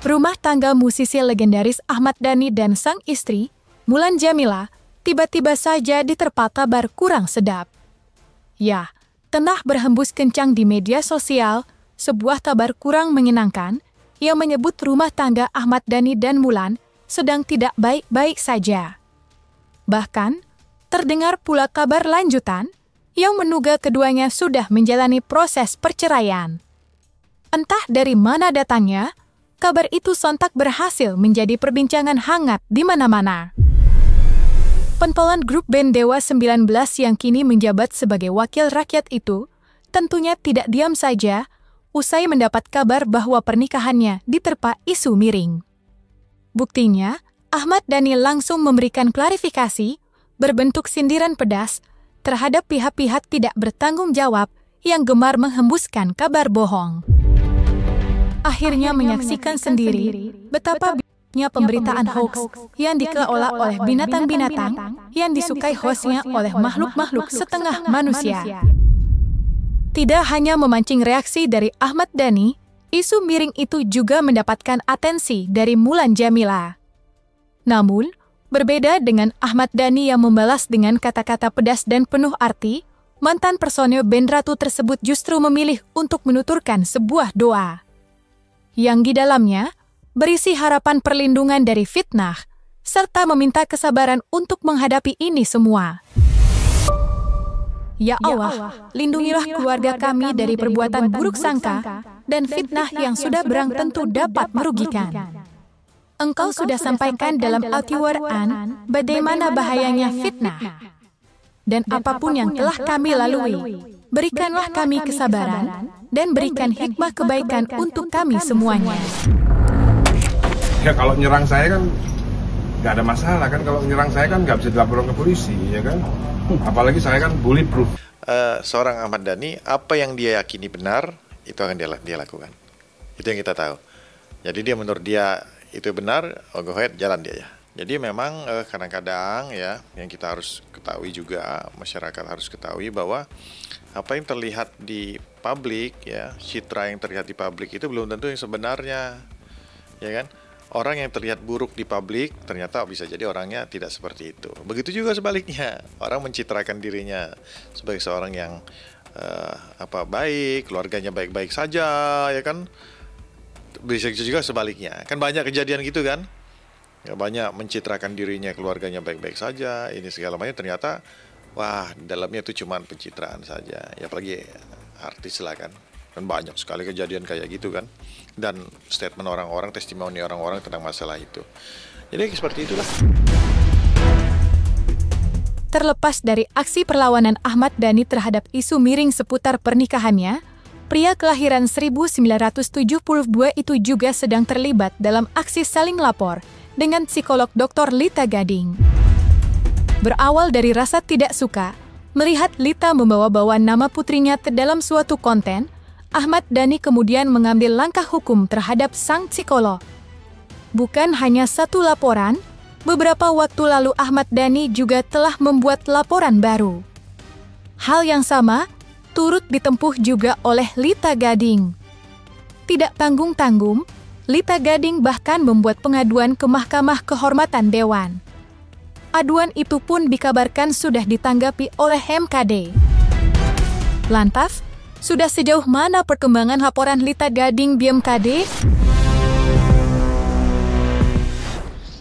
Rumah tangga musisi legendaris Ahmad Dhani dan sang istri, Mulan Jameela, tiba-tiba saja diterpa kabar kurang sedap. Ya, tengah berhembus kencang di media sosial, sebuah kabar kurang menyenangkan yang menyebut rumah tangga Ahmad Dhani dan Mulan sedang tidak baik-baik saja. Bahkan, terdengar pula kabar lanjutan yang menduga keduanya sudah menjalani proses perceraian. Entah dari mana datangnya, kabar itu sontak berhasil menjadi perbincangan hangat di mana-mana. Pentolan grup band Dewa 19 yang kini menjabat sebagai wakil rakyat itu tentunya tidak diam saja usai mendapat kabar bahwa pernikahannya diterpa isu miring. Buktinya, Ahmad Dhani langsung memberikan klarifikasi berbentuk sindiran pedas terhadap pihak-pihak tidak bertanggung jawab yang gemar menghembuskan kabar bohong. Akhirnya menyaksikan sendiri betapa banyaknya pemberitaan hoax yang dikelola oleh binatang-binatang yang disukai hostnya oleh makhluk-makhluk setengah manusia. Tidak hanya memancing reaksi dari Ahmad Dhani, isu miring itu juga mendapatkan atensi dari Mulan Jameela. Namun, berbeda dengan Ahmad Dhani yang membalas dengan kata-kata pedas dan penuh arti, mantan personel band Ratu tersebut justru memilih untuk menuturkan sebuah doa yang di dalamnya berisi harapan perlindungan dari fitnah, serta meminta kesabaran untuk menghadapi ini semua. Ya Allah, lindungilah keluarga kami dari perbuatan buruk sangka dan fitnah yang sudah berang tentu dapat merugikan. Engkau sudah sampaikan dalam Al-Quran bagaimana bahayanya fitnah. Dan apapun yang telah kami lalui, berikanlah kami kesabaran dan berikan hikmah kebaikan untuk kami semuanya. Ya kalau nyerang saya kan nggak ada masalah kan, kalau nyerang saya kan nggak bisa dilaporkan ke polisi, ya kan? Apalagi saya kan bulletproof. Seorang Ahmad Dhani, apa yang dia yakini benar, itu akan dia lakukan. Itu yang kita tahu. Jadi dia menurut dia itu benar, go ahead, jalan dia ya. Jadi memang kadang-kadang ya, yang kita harus ketahui juga, masyarakat harus ketahui bahwa apa yang terlihat di publik ya, citra yang terlihat di publik itu belum tentu yang sebenarnya, ya kan? Orang yang terlihat buruk di publik ternyata bisa jadi orangnya tidak seperti itu. Begitu juga sebaliknya, orang mencitrakan dirinya sebagai seorang yang baik, keluarganya baik-baik saja, ya kan? Bisa juga sebaliknya, kan banyak kejadian gitu kan? Ya, banyak mencitrakan dirinya, keluarganya baik-baik saja, ini segala macam, ternyata wah, dalamnya itu cuma pencitraan saja. Ya apalagi artis lah kan. Dan banyak sekali kejadian kayak gitu kan. Dan statement orang-orang, testimoni orang-orang tentang masalah itu. Jadi seperti itulah. Terlepas dari aksi perlawanan Ahmad Dhani terhadap isu miring seputar pernikahannya, pria kelahiran 1972 itu juga sedang terlibat dalam aksi saling lapor dengan psikolog Dr. Lita Gading. Berawal dari rasa tidak suka melihat Lita membawa-bawa nama putrinya ke dalam suatu konten, Ahmad Dhani kemudian mengambil langkah hukum terhadap sang psikolog. Bukan hanya satu laporan, beberapa waktu lalu Ahmad Dhani juga telah membuat laporan baru. Hal yang sama turut ditempuh juga oleh Lita Gading. Tidak tanggung-tanggung, Lita Gading bahkan membuat pengaduan ke Mahkamah Kehormatan Dewan. Aduan itu pun dikabarkan sudah ditanggapi oleh MKD. Lantas, sudah sejauh mana perkembangan laporan Lita Gading di MKD?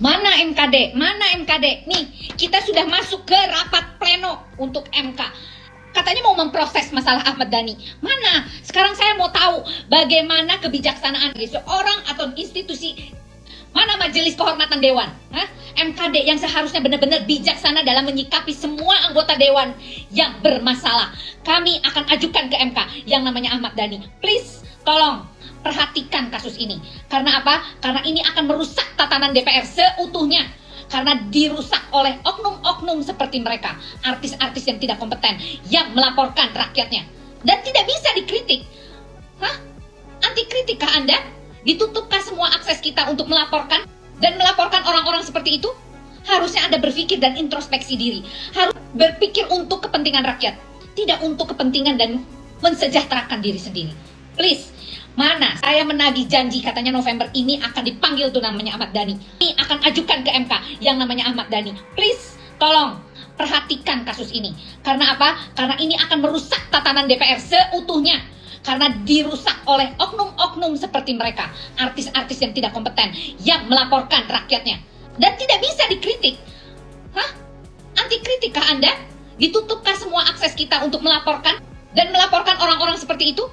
Mana MKD? Mana MKD? Nih, kita sudah masuk ke rapat pleno untuk MK. Katanya mau memproses masalah Ahmad Dhani. Mana? Sekarang saya mau tahu bagaimana kebijaksanaan seorang atau institusi. Mana Majelis Kehormatan Dewan? MKD yang seharusnya benar-benar bijaksana dalam menyikapi semua anggota Dewan yang bermasalah. Kami akan ajukan ke MK yang namanya Ahmad Dhani. Please, tolong perhatikan kasus ini. Karena apa? Karena ini akan merusak tatanan DPR seutuhnya. Karena dirusak oleh oknum-oknum seperti mereka. Artis-artis yang tidak kompeten, yang melaporkan rakyatnya. Dan tidak bisa dikritik. Anti kritik kah Anda? Ditutupkah semua akses kita untuk melaporkan dan melaporkan orang-orang seperti itu? Harusnya Anda berpikir dan introspeksi diri. Harus berpikir untuk kepentingan rakyat, tidak untuk kepentingan dan mensejahterakan diri sendiri. Please, mana saya menagih janji katanya November ini akan dipanggil tuh namanya Ahmad Dhani. Ini akan ajukan ke MK yang namanya Ahmad Dhani. Please, tolong perhatikan kasus ini. Karena apa? Karena ini akan merusak tatanan DPR seutuhnya. Karena dirusak oleh oknum-oknum seperti mereka, artis-artis yang tidak kompeten, yang melaporkan rakyatnya. Dan tidak bisa dikritik. Hah? Anti kritikkah Anda? Ditutupkah semua akses kita untuk melaporkan dan melaporkan orang-orang seperti itu?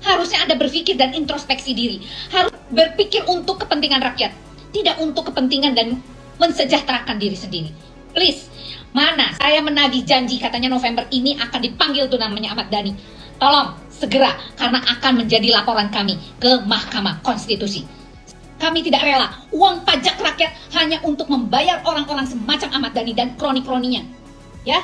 Harusnya Anda berpikir dan introspeksi diri. Harus berpikir untuk kepentingan rakyat, tidak untuk kepentingan dan mensejahterakan diri sendiri. Please, mana saya menagih janji katanya November ini akan dipanggil tuh namanya Ahmad Dhani. Tolong segera, karena akan menjadi laporan kami ke Mahkamah Konstitusi. Kami tidak rela uang pajak rakyat hanya untuk membayar orang-orang semacam Ahmad Dhani dan kroni-kroninya. Ya,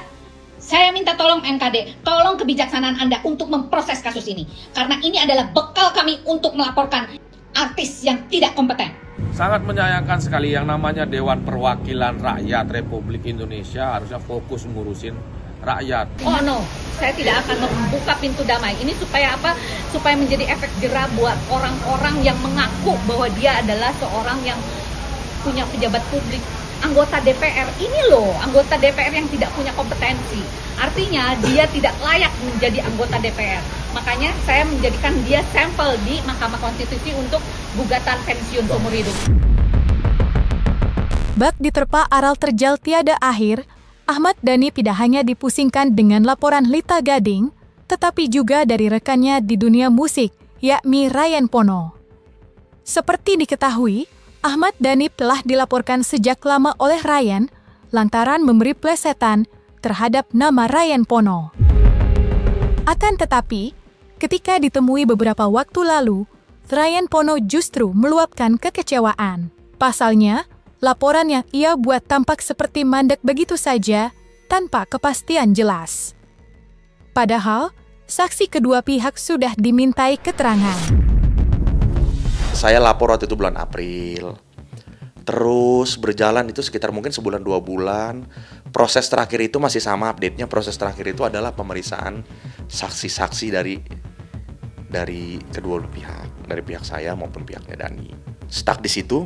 saya minta tolong MKD, tolong kebijaksanaan Anda untuk memproses kasus ini. Karena ini adalah bekal kami untuk melaporkan artis yang tidak kompeten. Sangat menyayangkan sekali yang namanya Dewan Perwakilan Rakyat Republik Indonesia harusnya fokus ngurusin rakyat. Oh no, saya tidak akan membuka pintu damai. Ini supaya apa? Supaya menjadi efek jerah buat orang-orang yang mengaku bahwa dia adalah seorang yang punya pejabat publik. Anggota DPR ini loh, anggota DPR yang tidak punya kompetensi. Artinya dia tidak layak menjadi anggota DPR. Makanya saya menjadikan dia sampel di Mahkamah Konstitusi untuk gugatan pensiun seumur hidup. Bak diterpa aral terjal tiada akhir, Ahmad Dhani tidak hanya dipusingkan dengan laporan Lita Gading, tetapi juga dari rekannya di dunia musik, yakni Ryan Pono. Seperti diketahui, Ahmad Dhani telah dilaporkan sejak lama oleh Ryan lantaran memberi plesetan terhadap nama Ryan Pono. Akan tetapi, ketika ditemui beberapa waktu lalu, Ryan Pono justru meluapkan kekecewaan. Pasalnya, laporan yang ia buat tampak seperti mandek begitu saja tanpa kepastian jelas. Padahal, saksi kedua pihak sudah dimintai keterangan. Saya lapor waktu itu bulan April. Terus berjalan itu sekitar mungkin sebulan 2 bulan. Proses terakhir itu masih sama update-nya. Proses terakhir itu adalah pemeriksaan saksi-saksi dari kedua pihak, dari pihak saya maupun pihaknya Dhani. Stuck di situ.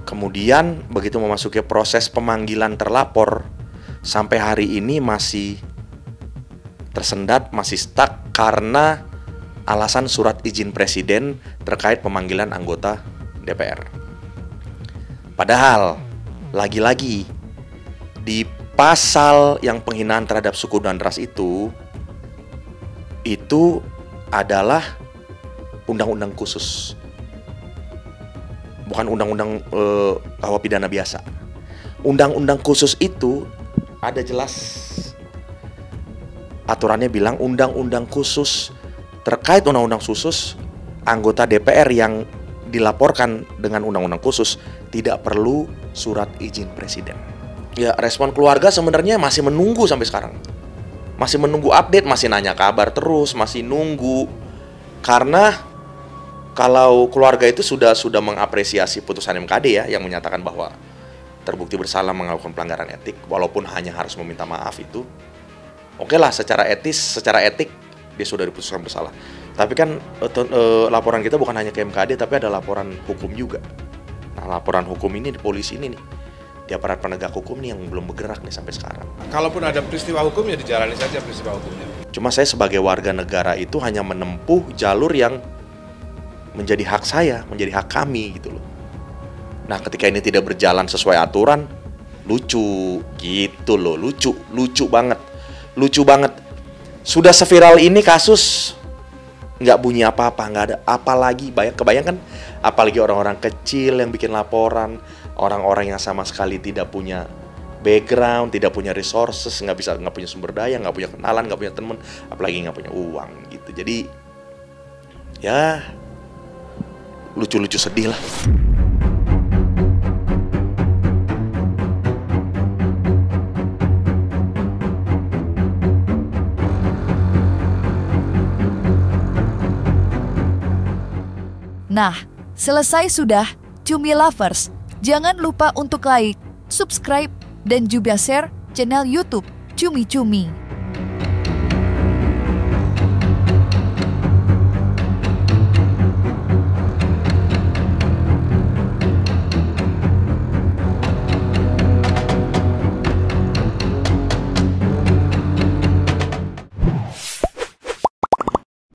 Kemudian begitu memasuki proses pemanggilan terlapor, sampai hari ini masih tersendat, masih stuck karena alasan surat izin presiden terkait pemanggilan anggota DPR. Padahal, lagi-lagi, di pasal yang penghinaan terhadap suku dan ras itu adalah undang-undang khusus. Bukan undang-undang KUH pidana biasa. Undang-undang khusus itu ada jelas aturannya bilang undang-undang khusus terkait undang-undang khusus, anggota DPR yang dilaporkan dengan undang-undang khusus tidak perlu surat izin presiden. Ya, respon keluarga sebenarnya masih menunggu sampai sekarang. Masih menunggu update, masih nanya kabar terus, masih nunggu. Karena kalau keluarga itu sudah mengapresiasi putusan MKD ya, yang menyatakan bahwa terbukti bersalah melakukan pelanggaran etik, walaupun hanya harus meminta maaf itu. Oke lah, secara etik dia sudah diputuskan bersalah. Tapi kan laporan kita bukan hanya ke MKD, tapi ada laporan hukum juga. Nah, laporan hukum ini di polisi ini nih, di aparat penegak hukum nih yang belum bergerak nih sampai sekarang. Kalaupun ada peristiwa hukum ya dijalani saja peristiwa hukumnya. Cuma saya sebagai warga negara itu hanya menempuh jalur yang menjadi hak saya, menjadi hak kami gitu loh. Nah, ketika ini tidak berjalan sesuai aturan, lucu gitu loh, lucu banget. Sudah seviral ini kasus, nggak bunyi apa-apa, nggak ada apa lagi. Kebayangkan, apalagi orang-orang kecil yang bikin laporan, orang-orang yang sama sekali tidak punya background, tidak punya resources, nggak punya sumber daya, nggak punya kenalan, nggak punya teman, apalagi nggak punya uang gitu. Jadi ya lucu-lucu sedih lah. Nah, selesai sudah Cumi Lovers. Jangan lupa untuk like, subscribe, dan juga share channel YouTube Cumi Cumi.